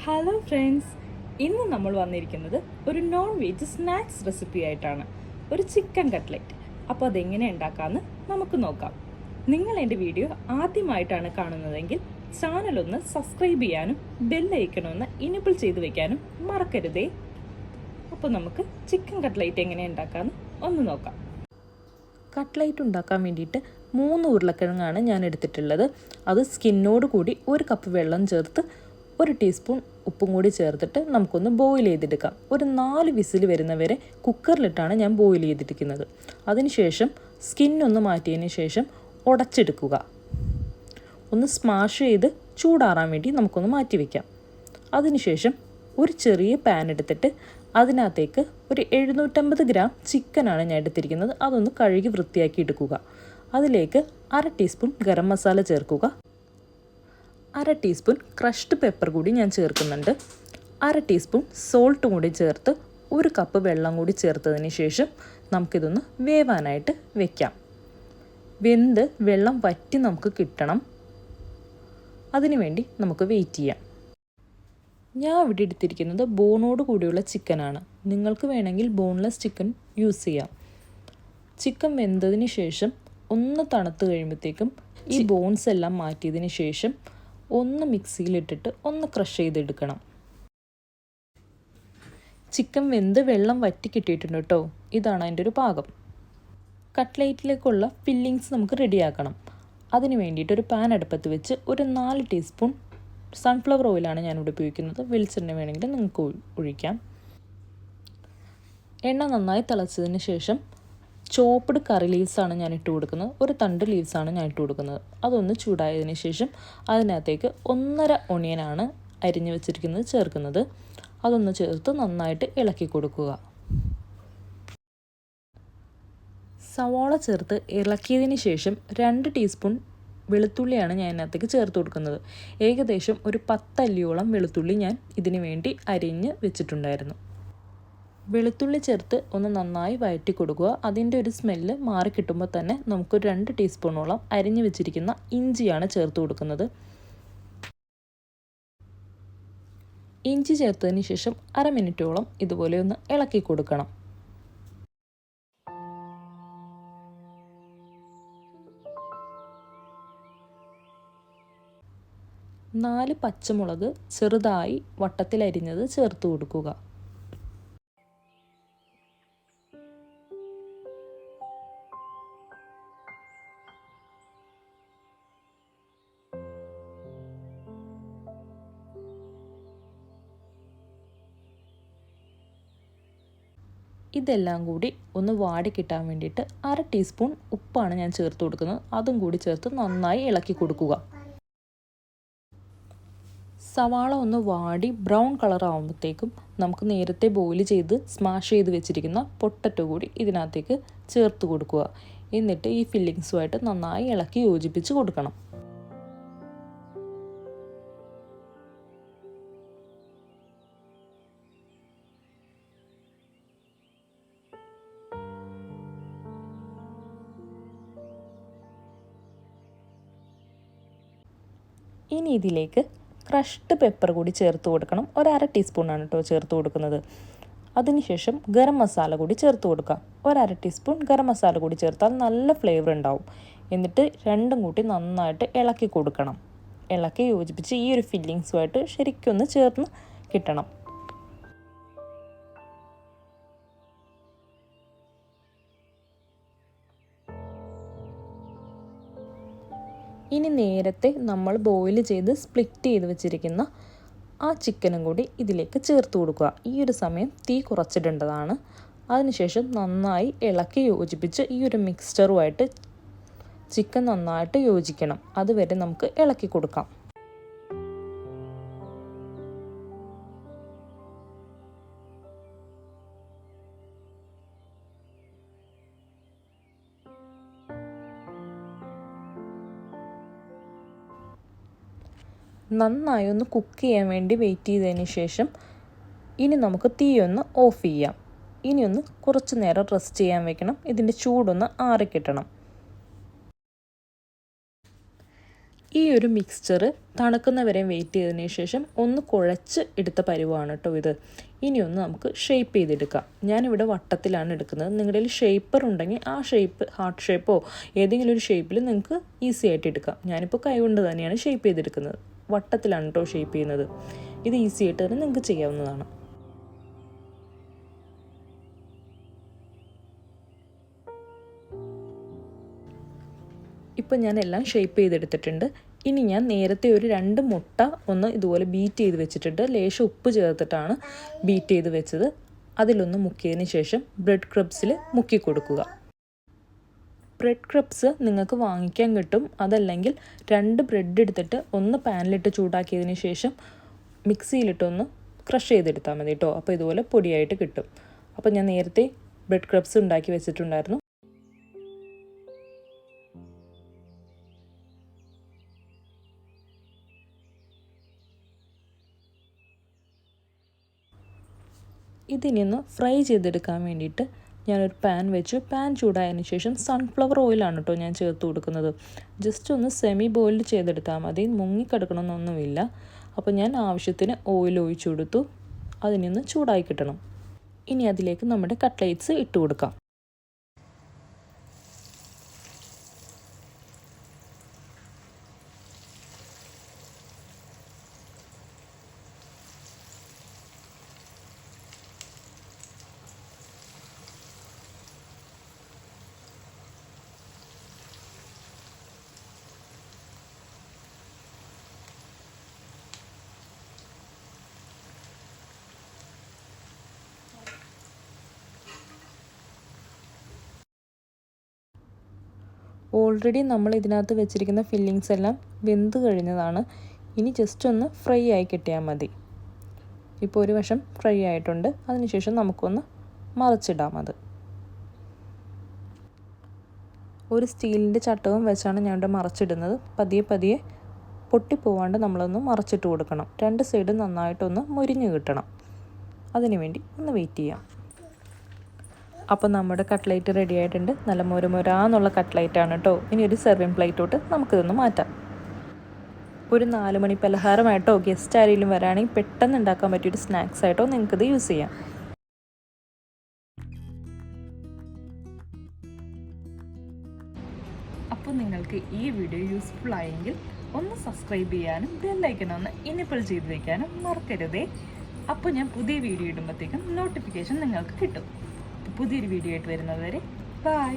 Hello friends, ഇന്ന് നമ്മൾ വന്നിരിക്കുന്നത് ഒരു നോൺ വെജ് സ്നാക്സ് റെസിപ്പി ആയിട്ടാണ്. ഒരു ചിക്കൻ കട്ട്ലറ്റ്. അപ്പോൾ അതെങ്ങനെ ഉണ്ടാക്കാമെന്ന് നമുക്ക് നോക്കാം. നിങ്ങൾ എൻ്റെ വീഡിയോ ആദ്യമായിട്ടാണ് കാണുന്നതെങ്കിൽ ചാനലൊന്ന് സബ്സ്ക്രൈബ് ചെയ്യാനും ബെല്ലൈക്കണമെന്ന് ഇനേബിൾ ചെയ്ത് വെക്കാനും മറക്കരുതേ. അപ്പോൾ നമുക്ക് ചിക്കൻ കട്ട്ലറ്റ് എങ്ങനെ ഉണ്ടാക്കാമെന്ന് ഒന്ന് നോക്കാം. കട്ട്ലൈറ്റ് ഉണ്ടാക്കാൻ വേണ്ടിയിട്ട് 3 ഉരുളക്കിഴങ്ങാണ് ഞാൻ എടുത്തിട്ടുള്ളത്. അത് സ്കിന്നോട് കൂടി 1 കപ്പ് വെള്ളം ചേർത്ത് 1 ടീസ്പൂൺ ഉപ്പും കൂടി ചേർത്തിട്ട് നമുക്കൊന്ന് ബോയിൽ ചെയ്തെടുക്കാം. ഒരു 4 വിസിൽ വരുന്നവരെ കുക്കറിലിട്ടാണ് ഞാൻ ബോയിൽ ചെയ്തിരിക്കുന്നത്. അതിനുശേഷം സ്കിന്നൊന്ന് മാറ്റിയതിന് ശേഷം ഉടച്ചെടുക്കുക. ഒന്ന് സ്മാഷ് ചെയ്ത് ചൂടാറാൻ വേണ്ടി നമുക്കൊന്ന് മാറ്റി വയ്ക്കാം. അതിനുശേഷം ഒരു ചെറിയ പാൻ എടുത്തിട്ട് അതിനകത്തേക്ക് ഒരു 750 ഗ്രാം ചിക്കനാണ് ഞാൻ എടുത്തിരിക്കുന്നത്. അതൊന്ന് കഴുകി വൃത്തിയാക്കി എടുക്കുക. അതിലേക്ക് 1/2 ടീസ്പൂൺ ഗരം മസാല ചേർക്കുക. 1/2 ടീസ്പൂൺ ക്രഷ്ഡ് പെപ്പർ കൂടി ഞാൻ ചേർക്കുന്നുണ്ട്. 1/2 ടീസ്പൂൺ സോൾട്ട് കൂടി ചേർത്ത് 1 കപ്പ് വെള്ളം കൂടി ചേർത്തതിന് ശേഷം നമുക്കിതൊന്ന് വേവാനായിട്ട് വെക്കാം. വെന്ത് വെള്ളം വറ്റി നമുക്ക് കിട്ടണം. അതിനുവേണ്ടി നമുക്ക് വെയിറ്റ് ചെയ്യാം. ഞാൻ ഇവിടെ എടുത്തിരിക്കുന്നത് ബോണോട് കൂടിയുള്ള ചിക്കനാണ്. നിങ്ങൾക്ക് വേണമെങ്കിൽ ബോൺലെസ് ചിക്കൻ യൂസ് ചെയ്യാം. ചിക്കൻ വെന്തതിന് ശേഷം ഒന്ന് തണുത്ത് കഴിയുമ്പോഴത്തേക്കും ഈ ബോൺസ് എല്ലാം മാറ്റിയതിന് ശേഷം ഒന്ന് മിക്സിയിലിട്ടിട്ട് ഒന്ന് ക്രഷ് ചെയ്തെടുക്കണം. ചിക്കൻ വെന്ത് വെള്ളം വറ്റി കിട്ടിയിട്ടുണ്ട് കേട്ടോ. ഇതാണ് അതിൻ്റെ ഒരു പാകം. കട്ട്ലേറ്റിലേക്കുള്ള ഫില്ലിങ്സ് നമുക്ക് റെഡിയാക്കണം. അതിന് വേണ്ടിയിട്ട് ഒരു പാൻ അടുപ്പത്ത് വെച്ച് ഒരു 4 ടീസ്പൂൺ സൺഫ്ലവർ ഓയിലാണ് ഞാനിവിടെ ഉപയോഗിക്കുന്നത്. വെളിച്ചെണ്ണ വേണമെങ്കിൽ നിങ്ങൾക്ക് ഒഴിക്കാം. എണ്ണ നന്നായി തിളച്ചതിന് ശേഷം ചോപ്പ്ഡ് കറി ലീവ്സാണ് ഞാൻ ഇട്ട് കൊടുക്കുന്നത്. ഒരു തണ്ട് ലീവ്സാണ് ഞാൻ ഇട്ട് കൊടുക്കുന്നത്. അതൊന്ന് ചൂടായതിന് ശേഷം അതിനകത്തേക്ക് 1.5 ഒണിയനാണ് അരിഞ്ഞു വെച്ചിരിക്കുന്നത് ചേർക്കുന്നത്. അതൊന്ന് ചേർത്ത് നന്നായിട്ട് ഇളക്കി കൊടുക്കുക. സവാള ചേർത്ത് ഇളക്കിയതിന് ശേഷം 2 ടീസ്പൂൺ വെളുത്തുള്ളിയാണ് ഞാൻ ഇതിനകത്തേക്ക് ചേർത്ത് കൊടുക്കുന്നത്. ഏകദേശം ഒരു 10 അല്ലിയോളം വെളുത്തുള്ളി ഞാൻ ഇതിനു വേണ്ടി അരിഞ്ഞ് വെച്ചിട്ടുണ്ടായിരുന്നു. വെളുത്തുള്ളി ചേർത്ത് ഒന്ന് നന്നായി വഴറ്റി കൊടുക്കുക. അതിൻ്റെ ഒരു സ്മെല്ല് മാറിക്കിട്ടുമ്പോൾ തന്നെ നമുക്ക് 2 ടീസ്പൂണോളം അരിഞ്ഞു വെച്ചിരിക്കുന്ന ഇഞ്ചിയാണ് ചേർത്ത് കൊടുക്കുന്നത്. ഇഞ്ചി ചേർത്തതിന് ശേഷം 1/2 മിനിറ്റോളം ഇതുപോലെ ഒന്ന് ഇളക്കി കൊടുക്കണം. 4 പച്ചമുളക് ചെറുതായി വട്ടത്തിലരിഞ്ഞത് ചേർത്ത് കൊടുക്കുക. ഇതെല്ലാം കൂടി ഒന്ന് വാടി കിട്ടാൻ വേണ്ടിയിട്ട് 1/2 ടീസ്പൂൺ ഉപ്പാണ് ഞാൻ ചേർത്ത് കൊടുക്കുന്നത്. അതും കൂടി ചേർത്ത് നന്നായി ഇളക്കി കൊടുക്കുക. സവാള ഒന്ന് വാടി ബ്രൗൺ കളർ ആകുമ്പോഴത്തേക്കും നമുക്ക് നേരത്തെ ബോയിൽ ചെയ്ത് സ്മാഷ് ചെയ്ത് വെച്ചിരിക്കുന്ന പൊട്ടറ്റോ കൂടി ഇതിനകത്തേക്ക് ചേർത്ത് കൊടുക്കുക. എന്നിട്ട് ഈ ഫില്ലിങ്സുമായിട്ട് നന്നായി ഇളക്കി യോജിപ്പിച്ച് കൊടുക്കണം. ഇനി ഇതിലേക്ക് ക്രഷ്ഡ് പെപ്പർ കൂടി ചേർത്ത് കൊടുക്കണം. 1/2 ടീസ്പൂണാണ് കേട്ടോ ചേർത്ത് കൊടുക്കുന്നത്. അതിനുശേഷം ഗരം മസാല കൂടി ചേർത്ത് കൊടുക്കാം. 1/2 ടീസ്പൂൺ ഗരം മസാല കൂടി ചേർത്താൽ നല്ല ഫ്ലേവർ ഉണ്ടാവും. എന്നിട്ട് രണ്ടും കൂട്ടി നന്നായിട്ട് ഇളക്കി കൊടുക്കണം. ഇളക്കി യോജിപ്പിച്ച് ഈ ഒരു ഫില്ലിങ്സുമായിട്ട് ശരിക്കൊന്ന് ചേർന്ന് കിട്ടണം. ഇനി നേരത്തെ നമ്മൾ ബോയിൽ ചെയ്ത് സ്പ്ലിറ്റ് ചെയ്ത് വെച്ചിരിക്കുന്ന ആ ചിക്കനും കൂടി ഇതിലേക്ക് ചേർത്ത് കൊടുക്കുക. ഈ ഒരു സമയം തീ കുറച്ചിടേണ്ടതാണ്. അതിനുശേഷം നന്നായി ഇളക്കി യോജിപ്പിച്ച് ഈ ഒരു മിക്സ്ചറുമായിട്ട് ചിക്കൻ നന്നായിട്ട് യോജിക്കണം. അതുവരെ നമുക്ക് ഇളക്കി കൊടുക്കാം. നന്നായി ഒന്ന് കുക്ക് ചെയ്യാൻ വേണ്ടി വെയിറ്റ് ചെയ്തതിന് ശേഷം ഇനി നമുക്ക് തീ ഒന്ന് ഓഫ് ചെയ്യാം. ഇനി ഒന്ന് കുറച്ച് നേരം റെസ്റ്റ് ചെയ്യാൻ വെക്കണം. ഇതിൻ്റെ ചൂടൊന്ന് ആറിക്കിട്ടണം. ഈ ഒരു മിക്സ്ചർ തണുക്കുന്നവരെ വെയിറ്റ് ചെയ്തതിന് ശേഷം ഒന്ന് കുഴച്ച് എടുത്ത പരുവാണ് കേട്ടോ ഇത്. ഇനിയൊന്ന് നമുക്ക് ഷേപ്പ് ചെയ്തെടുക്കാം. ഞാനിവിടെ വട്ടത്തിലാണ് എടുക്കുന്നത്. നിങ്ങളുടെ കയ്യിൽ ഷേപ്പർ ഉണ്ടെങ്കിൽ ആ ഷേപ്പ് ഹാർട്ട് ഷേപ്പോ ഏതെങ്കിലും ഒരു ഷേപ്പിൽ നിങ്ങൾക്ക് ഈസി ആയിട്ട് എടുക്കാം. ഞാനിപ്പോൾ കൈകൊണ്ട് തന്നെയാണ് ഷേപ്പ് ചെയ്തെടുക്കുന്നത്. വട്ടത്തിലാണ് കേട്ടോ ഷേപ്പ് ചെയ്യുന്നത്. ഇത് ഈസി ആയിട്ട് തന്നെ നിങ്ങൾക്ക് ചെയ്യാവുന്നതാണ്. ഇപ്പോൾ ഞാൻ എല്ലാം ഷേപ്പ് ചെയ്തെടുത്തിട്ടുണ്ട്. ഇനി ഞാൻ നേരത്തെ ഒരു 2 മുട്ട ഒന്ന് ഇതുപോലെ ബീറ്റ് ചെയ്ത് വെച്ചിട്ടുണ്ട്. ലേശം ഉപ്പ് ചേർത്തിട്ടാണ് ബീറ്റ് ചെയ്ത് വെച്ചത്. അതിലൊന്ന് മുക്കിയതിന് ശേഷം ബ്രെഡ് ക്രബ്സിൽ മുക്കി കൊടുക്കുക. ബ്രെഡ് ക്രബ്സ് നിങ്ങൾക്ക് വാങ്ങിക്കാൻ കിട്ടും. അതല്ലെങ്കിൽ 2 ബ്രെഡ് എടുത്തിട്ട് ഒന്ന് പാനിലിട്ട് ചൂടാക്കിയതിന് ശേഷം മിക്സിയിലിട്ടൊന്ന് ക്രഷ് ചെയ്തെടുത്താൽ മതി കേട്ടോ. അപ്പോൾ ഇതുപോലെ പൊടിയായിട്ട് കിട്ടും. അപ്പോൾ ഞാൻ നേരത്തെ ബ്രെഡ് ക്രബ്സ് ഉണ്ടാക്കി വെച്ചിട്ടുണ്ടായിരുന്നു. ഇതിനൊന്ന് ഫ്രൈ ചെയ്തെടുക്കാൻ വേണ്ടിയിട്ട് ഞാനൊരു പാൻ വെച്ചു. പാൻ ചൂടായതിന് ശേഷം സൺഫ്ലവർ ഓയിലാണ് കേട്ടോ ഞാൻ ചേർത്ത് കൊടുക്കുന്നത്. ജസ്റ്റ് ഒന്ന് സെമി ബോയിൽഡ് ചെയ്തെടുത്താൽ മതി, മുങ്ങിക്കിടക്കണമെന്നൊന്നുമില്ല. അപ്പോൾ ഞാൻ ആവശ്യത്തിന് ഓയിൽ ഒഴിച്ചു കൊടുത്തു. അതിനൊന്ന് ചൂടായി കിട്ടണം. ഇനി അതിലേക്ക് നമ്മുടെ കട്ട്ലേറ്റ്സ് ഇട്ട് കൊടുക്കാം. ഓൾറെഡി നമ്മൾ ഇതിനകത്ത് വെച്ചിരിക്കുന്ന ഫില്ലിങ്സ് എല്ലാം വെന്ത് കഴിഞ്ഞതാണ്. ഇനി ജസ്റ്റ് ഒന്ന് ഫ്രൈ ആയി കിട്ടിയാൽ മതി. ഇപ്പോൾ ഒരു വശം ഫ്രൈ ആയിട്ടുണ്ട്. അതിനുശേഷം നമുക്കൊന്ന് മറിച്ചിടാം. അത് ഒരു സ്റ്റീലിൻ്റെ ചട്ടവും വെച്ചാണ് ഞാൻ ഇവിടെ മറിച്ചിടുന്നത്. പതിയെ പതിയെ പൊട്ടിപ്പോവാണ്ട് നമ്മളൊന്ന് മറിച്ചിട്ട് കൊടുക്കണം. 2 സൈഡും നന്നായിട്ടൊന്ന് മൊരിഞ്ഞ് കിട്ടണം. അതിനു വേണ്ടി ഒന്ന് വെയിറ്റ് ചെയ്യാം. അപ്പോൾ നമ്മുടെ കട്ട്ലേറ്റ് റെഡി ആയിട്ടുണ്ട്. നല്ല മൊരമൊരാന്നുള്ള കട്ട്ലേറ്റാണ് കേട്ടോ. ഇനി ഒരു സെർവിങ് പ്ലേറ്റോട്ട് നമുക്കിതൊന്ന് മാറ്റാം. ഒരു 4 മണി പലഹാരമായിട്ടോ ഗസ്റ്റ് ആരെങ്കിലും വരാണെങ്കിൽ പെട്ടെന്ന് ഉണ്ടാക്കാൻ പറ്റിയൊരു സ്നാക്സ് ആയിട്ടോ നിങ്ങൾക്കിത് യൂസ് ചെയ്യാം. അപ്പോൾ നിങ്ങൾക്ക് ഈ വീഡിയോ യൂസ്ഫുൾ ആയെങ്കിൽ ഒന്ന് സബ്സ്ക്രൈബ് ചെയ്യാനും ബെല്ലൈക്കൺ ഒന്ന് എനേബിൾ ചെയ്ത് വയ്ക്കാനും മറക്കരുതേ. അപ്പോൾ ഞാൻ പുതിയ വീഡിയോ ഇടുമ്പോഴത്തേക്കും നോട്ടിഫിക്കേഷൻ നിങ്ങൾക്ക് കിട്ടും. പുതിയൊരു വീഡിയോ ആയിട്ട് വരുന്നത് വരെ ബൈ.